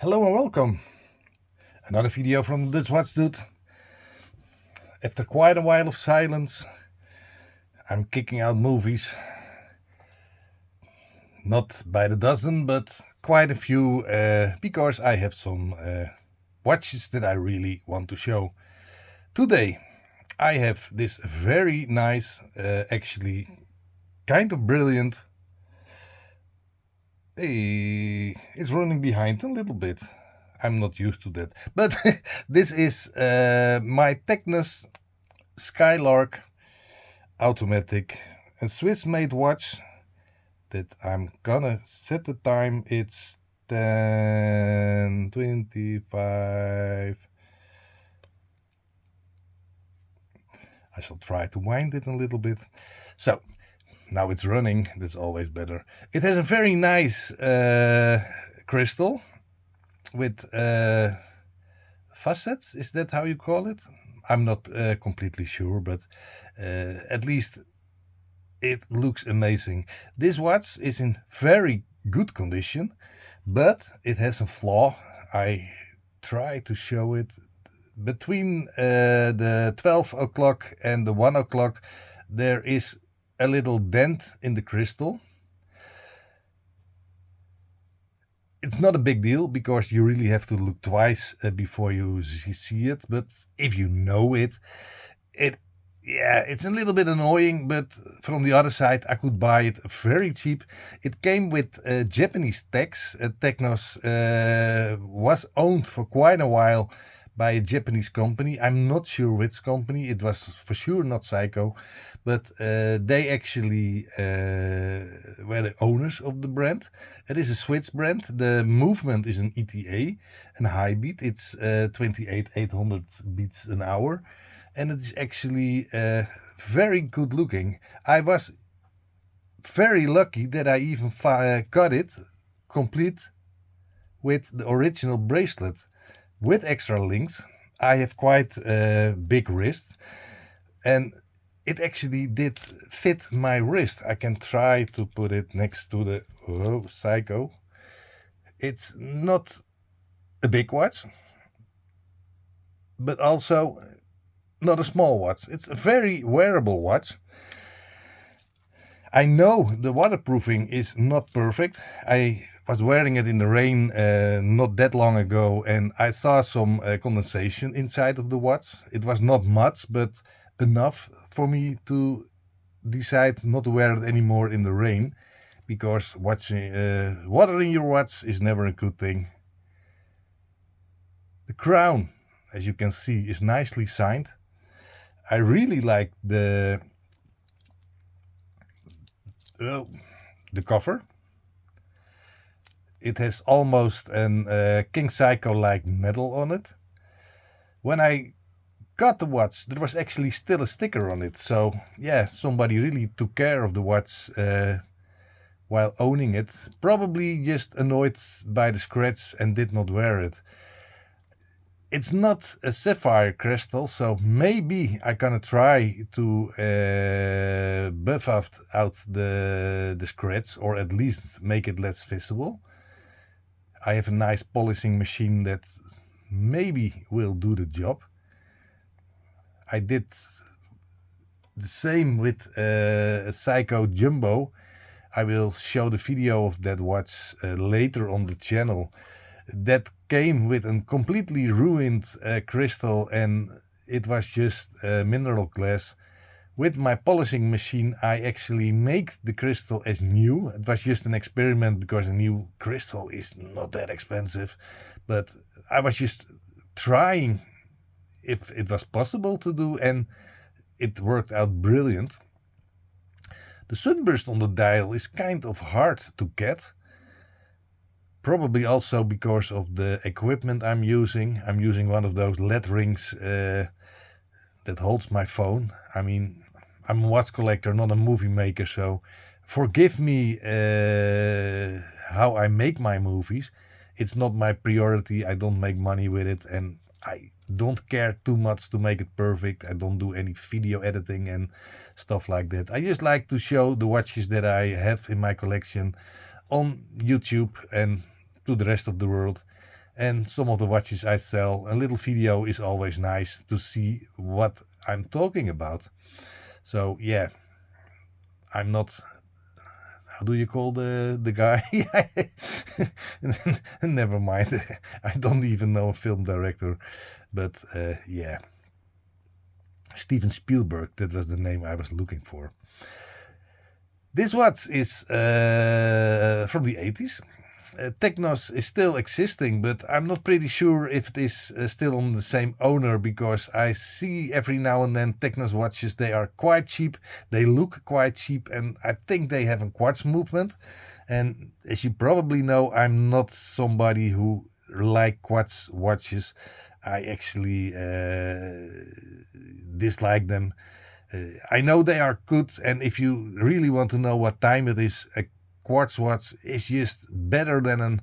Hello and welcome. Another video from the Dutch Watch Dude. After quite a while of silence, I'm kicking out movies. Not by the dozen, but quite a few, because I have some watches that I really want to show. Today, I have this very nice, actually kind of brilliant. Hey, it's running behind a little bit. I'm not used to that. But this is my Technos Sky Lark automatic, a Swiss-made watch that I'm gonna set the time. It's 10:25. I shall try to wind it a little bit. So now it's running. That's always better. It has a very nice crystal with facets. Is that how you call it? I'm not completely sure, but at least it looks amazing. This watch is in very good condition, but it has a flaw. I try to show it. Between the 12 o'clock and the 1 o'clock, there is a little dent in the crystal. It's not a big deal because you really have to look twice before you see it. But if you know it, it's a little bit annoying. But from the other side, I could buy it very cheap. It came with Japanese tax. Technos was owned for quite a while by a Japanese company. I'm not sure which company. It was for sure not Seiko, but they actually were the owners of the brand. It is a Swiss brand. The movement is an ETA, a high beat. It's 28,800 beats an hour, and it is actually very good looking. I was very lucky that I even got it complete with the original bracelet with extra links. I have quite big wrists, and it actually did fit my wrist. I can try to put it next to the Seiko. It's not a big watch, but also not a small watch. It's a very wearable watch. I know the waterproofing is not perfect. I was wearing it in the rain not that long ago, and I saw some condensation inside of the watch. It was not much, but enough for me to decide not to wear it anymore in the rain, because water in your watch is never a good thing. The crown, as you can see, is nicely signed. I really like the cover. It has almost a King Seiko-like medal on it. When I got the watch, there was actually still a sticker on it. So yeah, somebody really took care of the watch while owning it. Probably just annoyed by the scratch and did not wear it. It's not a sapphire crystal, so maybe I'm gonna try to buff out the scratch, or at least make it less visible. I have a nice polishing machine that maybe will do the job. I did the same with a Seiko Jumbo. I will show the video of that watch later on the channel. That came with a completely ruined crystal, and it was just mineral glass. With my polishing machine, I actually make the crystal as new. It was just an experiment because a new crystal is not that expensive, but I was just trying if it was possible to do, and it worked out brilliant. The sunburst on the dial is kind of hard to get. Probably also because of the equipment I'm using. I'm using one of those LED rings that holds my phone. I mean, I'm a watch collector, not a movie maker, so forgive me how I make my movies. It's not my priority. I don't make money with it, and I don't care too much to make it perfect. I don't do any video editing and stuff like that. I just like to show the watches that I have in my collection on YouTube and to the rest of the world. and some of the watches I sell. A little video is always nice to see what I'm talking about. So yeah, I'm not, how do you call the guy? Never mind. I don't even know a film director, but yeah, Steven Spielberg, that was the name I was looking for. This watch is from the 80s. Technos is still existing, but I'm not pretty sure if it is still on the same owner, because I see every now and then Technos watches. They are quite cheap, they look quite cheap, and I think they have a quartz movement. And as you probably know, I'm not somebody who like quartz watches. I actually dislike them. I know they are good, and if you really want to know what time it is, a quartz watch is just better than a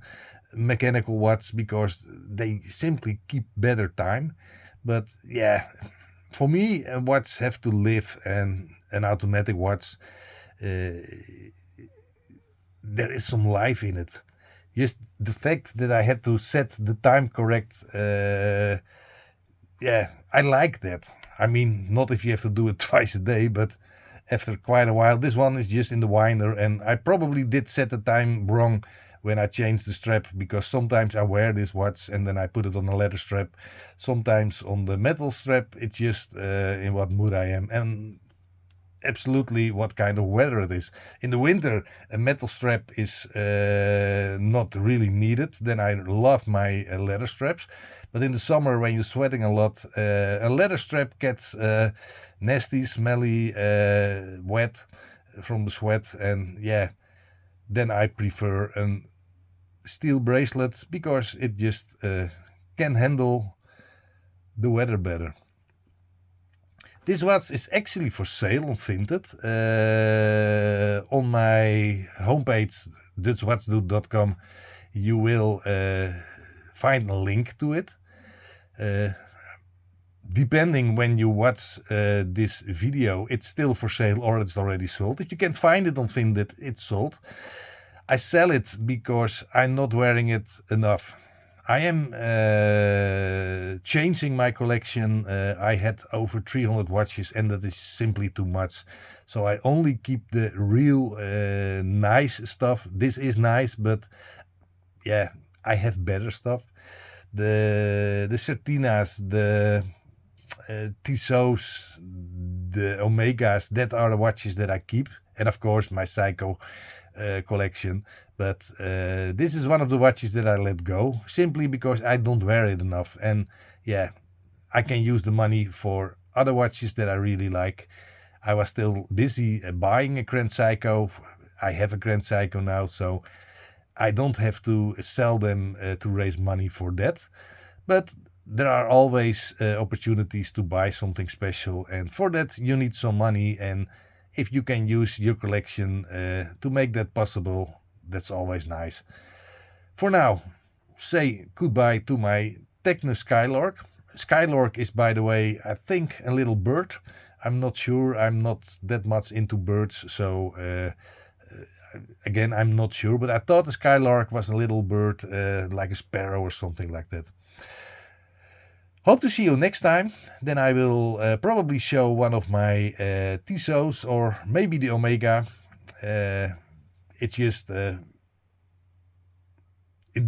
mechanical watch because they simply keep better time. But yeah, for me, a watch have to live, and an automatic watch, there is some life in it. Just the fact that I had to set the time correct, yeah, I like that. I mean, not if you have to do it twice a day, but after quite a while. This one is just in the winder, and I probably did set the time wrong when I changed the strap, because sometimes I wear this watch and then I put it on a leather strap, sometimes on the metal strap. It's just in what mood I am, and absolutely what kind of weather it is. In the winter, a metal strap is not really needed. Then I love my leather straps. But in the summer, when you're sweating a lot, a leather strap gets nasty, smelly, wet from the sweat. And yeah, then I prefer a steel bracelet, because it just can handle the weather better. This watch is actually for sale on Vinted. On my homepage, dutchwatchdude.com, you will find a link to it. Depending when you watch this video, it's still for sale or it's already sold. If you can find it on Vinted, it's sold. I sell it because I'm not wearing it enough. I am changing my collection. I had over 300 watches, and that is simply too much. So I only keep the real nice stuff. This is nice, but yeah, I have better stuff. The Certinas, the Tissot's, the Omegas, that are the watches that I keep. And of course my Seiko collection. But this is one of the watches that I let go, simply because I don't wear it enough. And yeah, I can use the money for other watches that I really like. I was still busy buying a Grand Seiko. I have a Grand Seiko now, so I don't have to sell them to raise money for that. But there are always opportunities to buy something special, and for that you need some money. And if you can use your collection to make that possible, that's always nice. For now, say goodbye to my Technos Sky Lark. Sky Lark is, by the way, I think a little bird. I'm not sure. I'm not that much into birds, so again, I'm not sure. But I thought the Sky Lark was a little bird, like a sparrow or something like that. Hope to see you next time. Then I will probably show one of my Tissot's, or maybe the Omega. It's just, it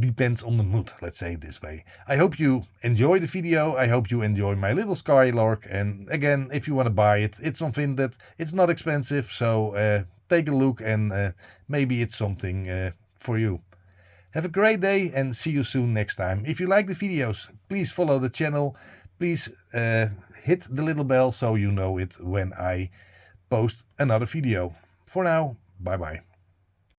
depends on the mood, let's say it this way. I hope you enjoy the video. I hope you enjoy my little Sky Lark. And again, if you want to buy it, it's on Vinted. It's not expensive, so take a look, and maybe it's something for you. Have a great day, and see you soon next time. If you like the videos, please follow the channel. Please hit the little bell so you know it when I post another video. For now, bye bye.